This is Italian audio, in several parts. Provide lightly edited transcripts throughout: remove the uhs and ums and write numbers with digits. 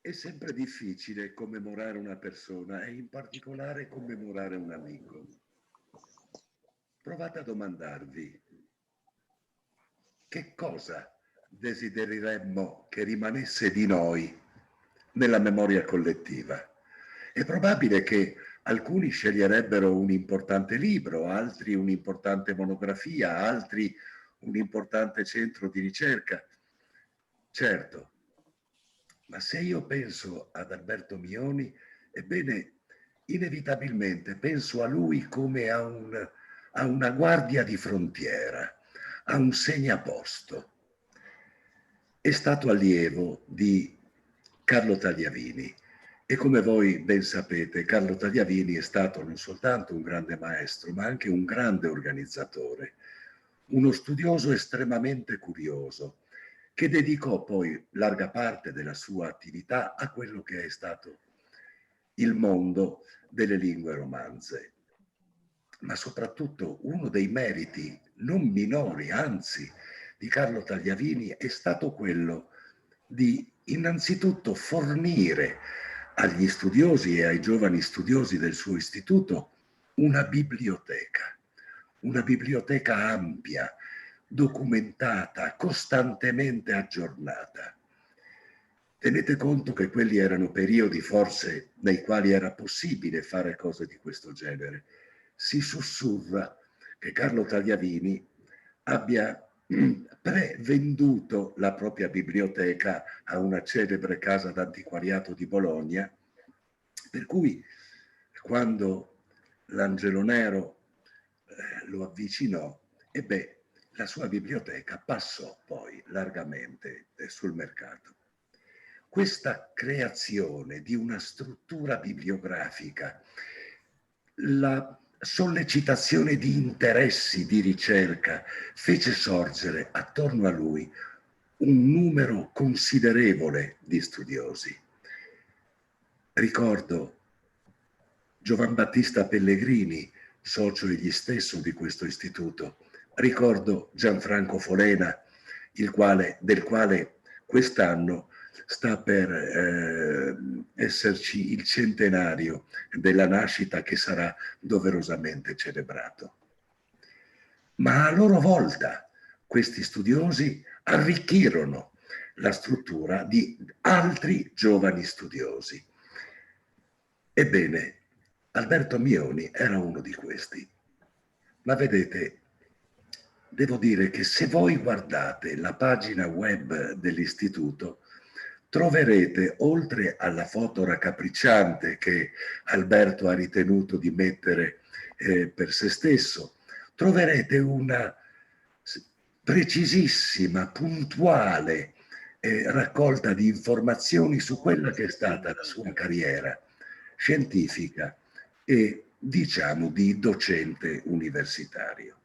È sempre difficile commemorare una persona e in particolare commemorare un amico. Provate a domandarvi che cosa desidereremmo che rimanesse di noi nella memoria collettiva. È probabile che alcuni sceglierebbero un importante libro, altri un'importante monografia, altri un importante centro di ricerca. Certo, ma se io penso ad Alberto Mioni, ebbene, inevitabilmente penso a lui come a una guardia di frontiera, a un segnaposto. È stato allievo di Carlo Tagliavini e come voi ben sapete, Carlo Tagliavini è stato non soltanto un grande maestro, ma anche un grande organizzatore, uno studioso estremamente curioso, che dedicò poi larga parte della sua attività a quello che è stato il mondo delle lingue romanze. Ma soprattutto uno dei meriti non minori, anzi, di Carlo Tagliavini è stato quello di innanzitutto fornire agli studiosi e ai giovani studiosi del suo istituto una biblioteca ampia, documentata, costantemente aggiornata. Tenete conto che quelli erano periodi forse nei quali era possibile fare cose di questo genere. Si sussurra che Carlo Tagliavini abbia prevenduto la propria biblioteca a una celebre casa d'antiquariato di Bologna, per cui quando l'Angelo Nero lo avvicinò, la sua biblioteca passò poi largamente sul mercato. Questa creazione di una struttura bibliografica, la sollecitazione di interessi di ricerca fece sorgere attorno a lui un numero considerevole di studiosi. Ricordo Giovan Battista Pellegrini, socio egli stesso di questo istituto. Ricordo Gianfranco Folena, del quale quest'anno sta per esserci il centenario della nascita che sarà doverosamente celebrato. Ma a loro volta questi studiosi arricchirono la struttura di altri giovani studiosi. Ebbene, Alberto Mioni era uno di questi. Ma vedete, devo dire che se voi guardate la pagina web dell'istituto, troverete, oltre alla foto raccapricciante che Alberto ha ritenuto di mettere per se stesso, troverete una precisissima, puntuale raccolta di informazioni su quella che è stata la sua carriera scientifica e, diciamo, di docente universitario.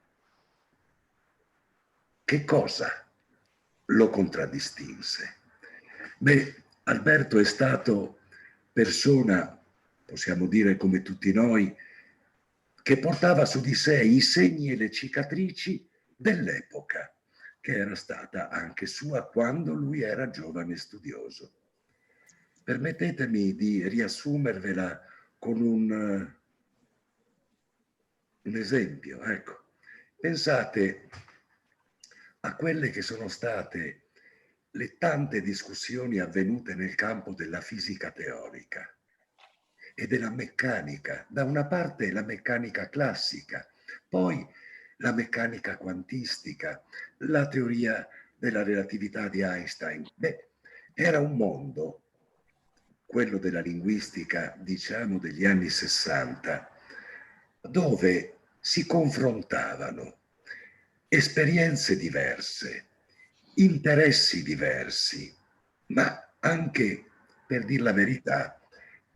Che cosa lo contraddistinse? Beh, Alberto è stato persona, possiamo dire come tutti noi, che portava su di sé i segni e le cicatrici dell'epoca, che era stata anche sua quando lui era giovane studioso. Permettetemi di riassumervela con un esempio. Ecco, pensate a quelle che sono state le tante discussioni avvenute nel campo della fisica teorica e della meccanica. Da una parte la meccanica classica, poi la meccanica quantistica, la teoria della relatività di Einstein. Beh, era un mondo, quello della linguistica, diciamo, degli anni 60, dove si confrontavano esperienze diverse, interessi diversi, ma anche, per dir la verità,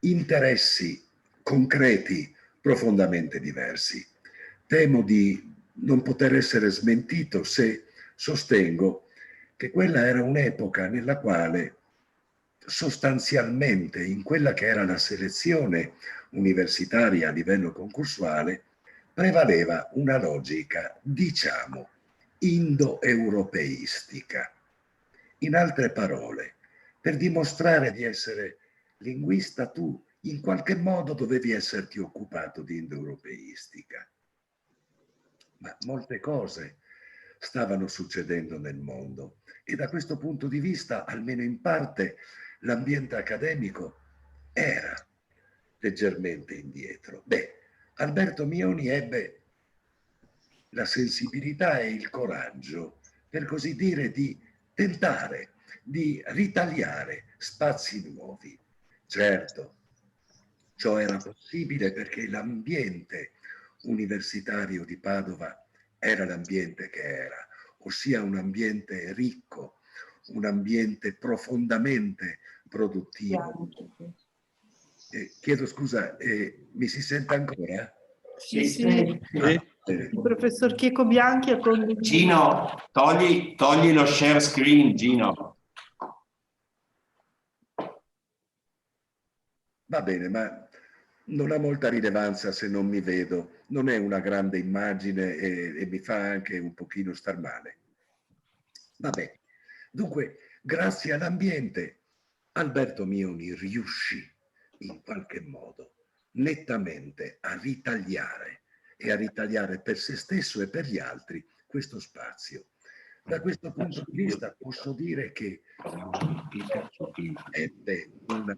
interessi concreti profondamente diversi. Temo di non poter essere smentito se sostengo che quella era un'epoca nella quale sostanzialmente in quella che era la selezione universitaria a livello concorsuale prevaleva una logica, diciamo, indoeuropeistica. In altre parole, Per dimostrare di essere linguista tu in qualche modo dovevi esserti occupato di indoeuropeistica. Ma molte cose stavano succedendo nel mondo e da questo punto di vista, almeno in parte, l'ambiente accademico era leggermente indietro. Beh, Alberto Mioni ebbe la sensibilità e il coraggio, per così dire, di tentare di ritagliare spazi nuovi. Certo, ciò era possibile perché l'ambiente universitario di Padova era l'ambiente che era, ossia un ambiente ricco, un ambiente profondamente produttivo. Chiedo scusa, mi si sente ancora? Sì, sì. Il professor Chieco Bianchi ha condotto. Gino, togli lo share screen, Gino. Va bene, ma non ha molta rilevanza se non mi vedo, non è una grande immagine e mi fa anche un pochino star male. Vabbè, dunque, grazie all'ambiente, Alberto Mioni riuscì in qualche modo nettamente a ritagliare e a ritagliare per se stesso e per gli altri questo spazio. Da questo punto di vista posso dire che ebbe una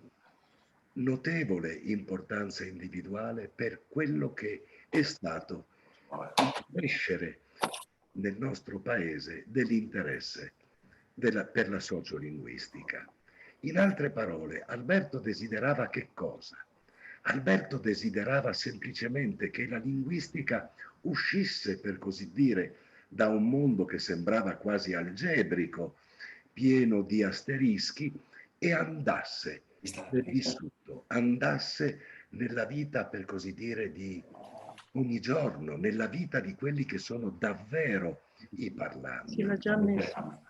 notevole importanza individuale per quello che è stato il crescere nel nostro paese dell'interesse per la sociolinguistica. In altre parole, Alberto desiderava che cosa? Alberto desiderava semplicemente che la linguistica uscisse, per così dire, da un mondo che sembrava quasi algebrico, pieno di asterischi, e andasse nel vissuto, andasse nella vita, per così dire, di ogni giorno, nella vita di quelli che sono davvero i parlanti. Sì, l'ha già messo.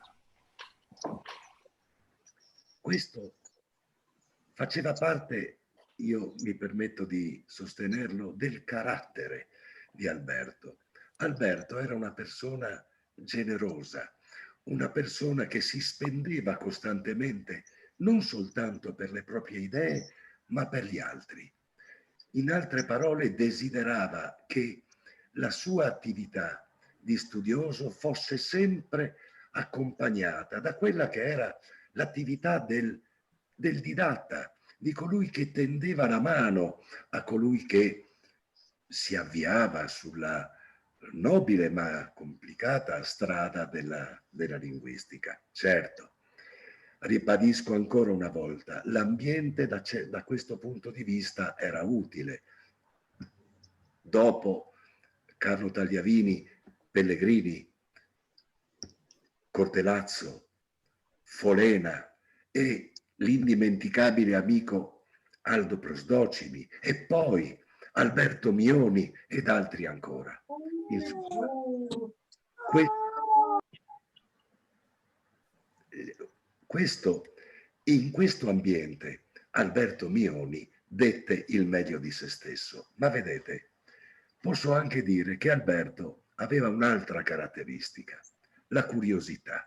Questo faceva parte, io mi permetto di sostenerlo, del carattere di Alberto. Alberto era una persona generosa, una persona che si spendeva costantemente non soltanto per le proprie idee, ma per gli altri. In altre parole, desiderava che la sua attività di studioso fosse sempre accompagnata da quella che era l'attività del didatta, di colui che tendeva la mano a colui che si avviava sulla nobile ma complicata strada della linguistica. Certo, ribadisco ancora una volta, l'ambiente da questo punto di vista era utile. Dopo Carlo Tagliavini, Pellegrini, Cortelazzo, Folena e l'indimenticabile amico Aldo Prosdocimi e poi Alberto Mioni ed altri ancora. Insomma, in questo ambiente Alberto Mioni dette il meglio di se stesso. Ma vedete, posso anche dire che Alberto aveva un'altra caratteristica, la curiosità.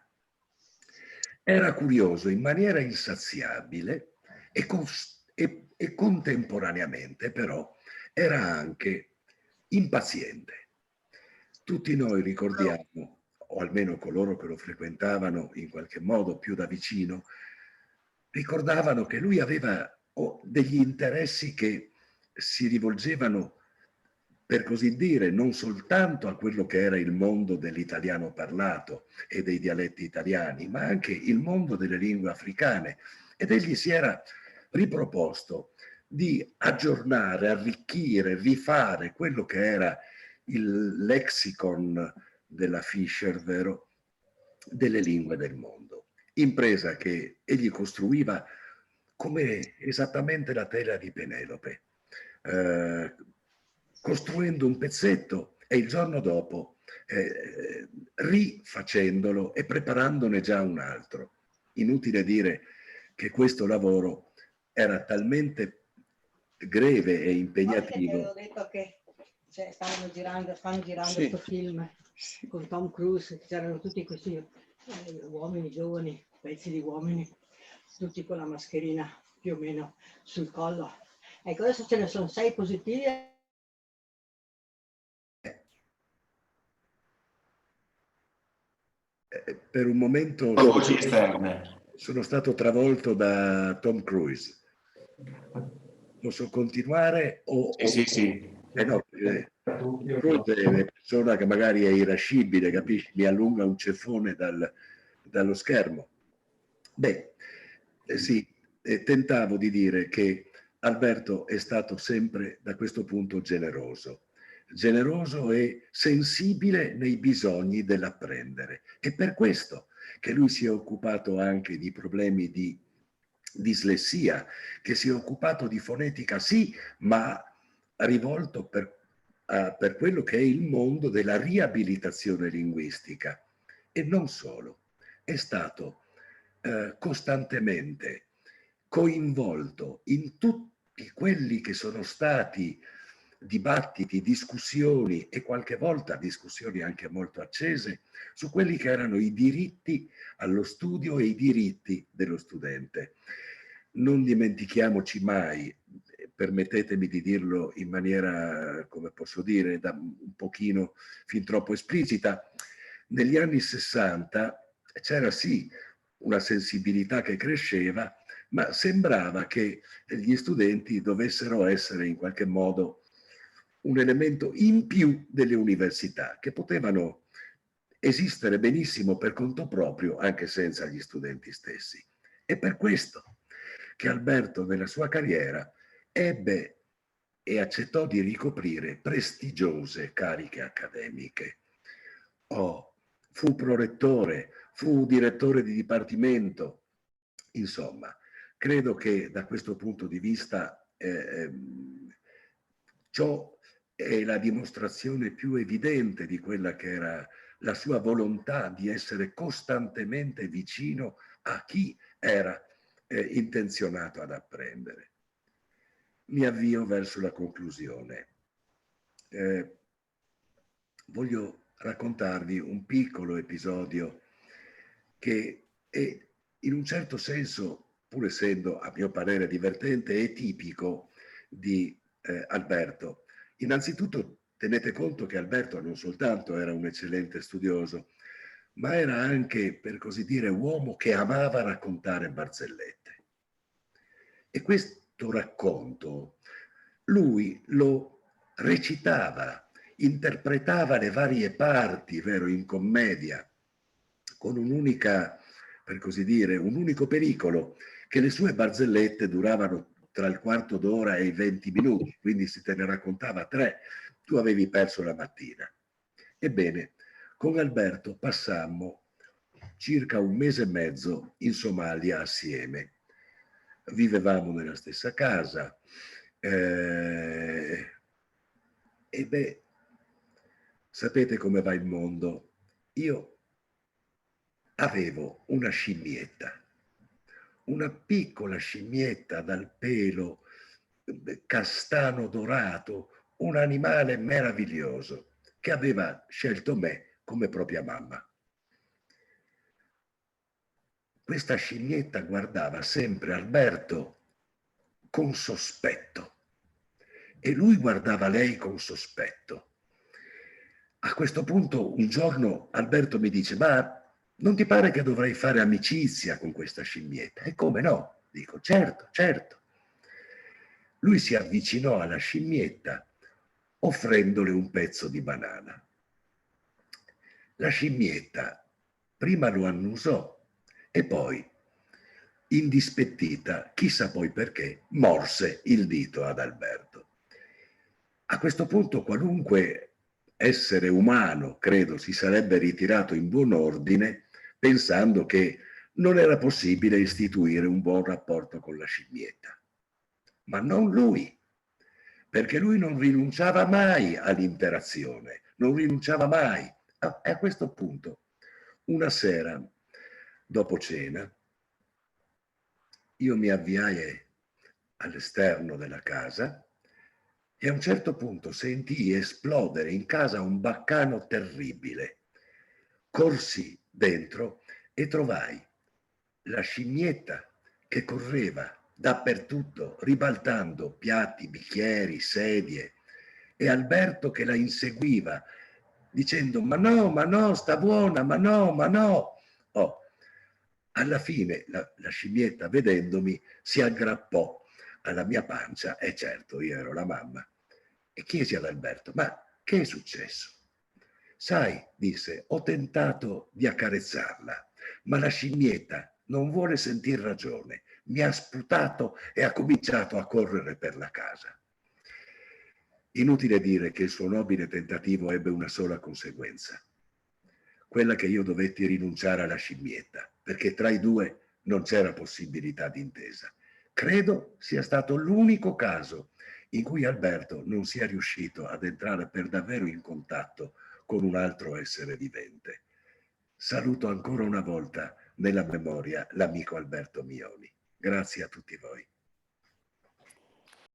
Era curioso in maniera insaziabile e contemporaneamente però era anche impaziente. Tutti noi ricordiamo, o almeno coloro che lo frequentavano in qualche modo più da vicino, ricordavano che lui aveva degli interessi che si rivolgevano, per così dire, non soltanto a quello che era il mondo dell'italiano parlato e dei dialetti italiani, ma anche il mondo delle lingue africane. Ed egli si era riproposto di aggiornare, arricchire, rifare quello che era il lexicon della Fisher, vero, delle lingue del mondo. Impresa che egli costruiva come esattamente la tela di Penelope, costruendo un pezzetto e il giorno dopo rifacendolo e preparandone già un altro. Inutile dire che questo lavoro era talmente greve e impegnativo. Avevo detto che stanno girando Sì. questo film con Tom Cruise, c'erano tutti questi uomini giovani, pezzi di uomini, tutti con la mascherina più o meno sul collo. Ecco, adesso ce ne sono 6 positivi. Per un momento Voci esterne. sono stato travolto da Tom Cruise. Posso continuare o... Sì, sì. No, Cruise è una persona che magari è irascibile, capisci? Mi allunga un ceffone dallo schermo. Beh, sì, tentavo di dire che Alberto è stato sempre da questo punto generoso e sensibile nei bisogni dell'apprendere. È per questo che lui si è occupato anche di problemi di dislessia, che si è occupato di fonetica, sì, ma rivolto per quello che è il mondo della riabilitazione linguistica. E non solo, è stato costantemente coinvolto in tutti quelli che sono stati dibattiti, discussioni e qualche volta discussioni anche molto accese su quelli che erano i diritti allo studio e i diritti dello studente. Non dimentichiamoci mai, permettetemi di dirlo in maniera, come posso dire, un pochino fin troppo esplicita, negli anni 60 c'era sì una sensibilità che cresceva, ma sembrava che gli studenti dovessero essere in qualche modo un elemento in più delle università, che potevano esistere benissimo per conto proprio anche senza gli studenti stessi. È per questo che Alberto nella sua carriera ebbe e accettò di ricoprire prestigiose cariche accademiche. Fu prorettore, fu direttore di dipartimento, insomma, credo che da questo punto di vista ciò è la dimostrazione più evidente di quella che era la sua volontà di essere costantemente vicino a chi era intenzionato ad apprendere. Mi avvio verso la conclusione. Voglio raccontarvi un piccolo episodio che è in un certo senso, pur essendo a mio parere divertente, è tipico di Alberto. Innanzitutto tenete conto che Alberto non soltanto era un eccellente studioso, ma era anche, per così dire, uomo che amava raccontare barzellette. E questo racconto lui lo recitava, interpretava le varie parti, vero, in commedia, con un'unica, per così dire, un unico pericolo, che le sue barzellette duravano tra il quarto d'ora e i 20 minuti, quindi se te ne raccontava 3, tu avevi perso la mattina. Ebbene, con Alberto passammo circa un mese e mezzo in Somalia assieme. Vivevamo nella stessa casa e beh, sapete come va il mondo? Io avevo una scimmietta, una piccola scimmietta dal pelo castano dorato, un animale meraviglioso che aveva scelto me come propria mamma. Questa scimmietta guardava sempre Alberto con sospetto e lui guardava lei con sospetto. A questo punto un giorno Alberto mi dice: ma non ti pare che dovrei fare amicizia con questa scimmietta? E come no? Dico: certo, certo. Lui si avvicinò alla scimmietta offrendole un pezzo di banana. La scimmietta prima lo annusò e poi, indispettita, chissà poi perché, morse il dito ad Alberto. A questo punto qualunque essere umano, credo, si sarebbe ritirato in buon ordine, pensando che non era possibile istituire un buon rapporto con la scimmietta. Ma non lui, perché lui non rinunciava mai all'interazione, non rinunciava mai. E a questo punto, una sera, dopo cena, io mi avviai all'esterno della casa e a un certo punto sentii esplodere in casa un baccano terribile. Corsi dentro e trovai la scimmietta che correva dappertutto, ribaltando piatti, bicchieri, sedie, e Alberto che la inseguiva, dicendo ma no, sta buona, ma no. Oh, alla fine la scimmietta, vedendomi, si aggrappò alla mia pancia, e certo, io ero la mamma, e chiesi ad Alberto, ma che è successo? Sai, disse, ho tentato di accarezzarla, ma la scimmietta non vuole sentir ragione, mi ha sputato e ha cominciato a correre per la casa. Inutile dire che il suo nobile tentativo ebbe una sola conseguenza, quella che io dovetti rinunciare alla scimmietta, perché tra i due non c'era possibilità d'intesa. Credo sia stato l'unico caso in cui Alberto non sia riuscito ad entrare per davvero in contatto con un altro essere vivente. Saluto ancora una volta nella memoria l'amico Alberto Mioni. Grazie a tutti voi.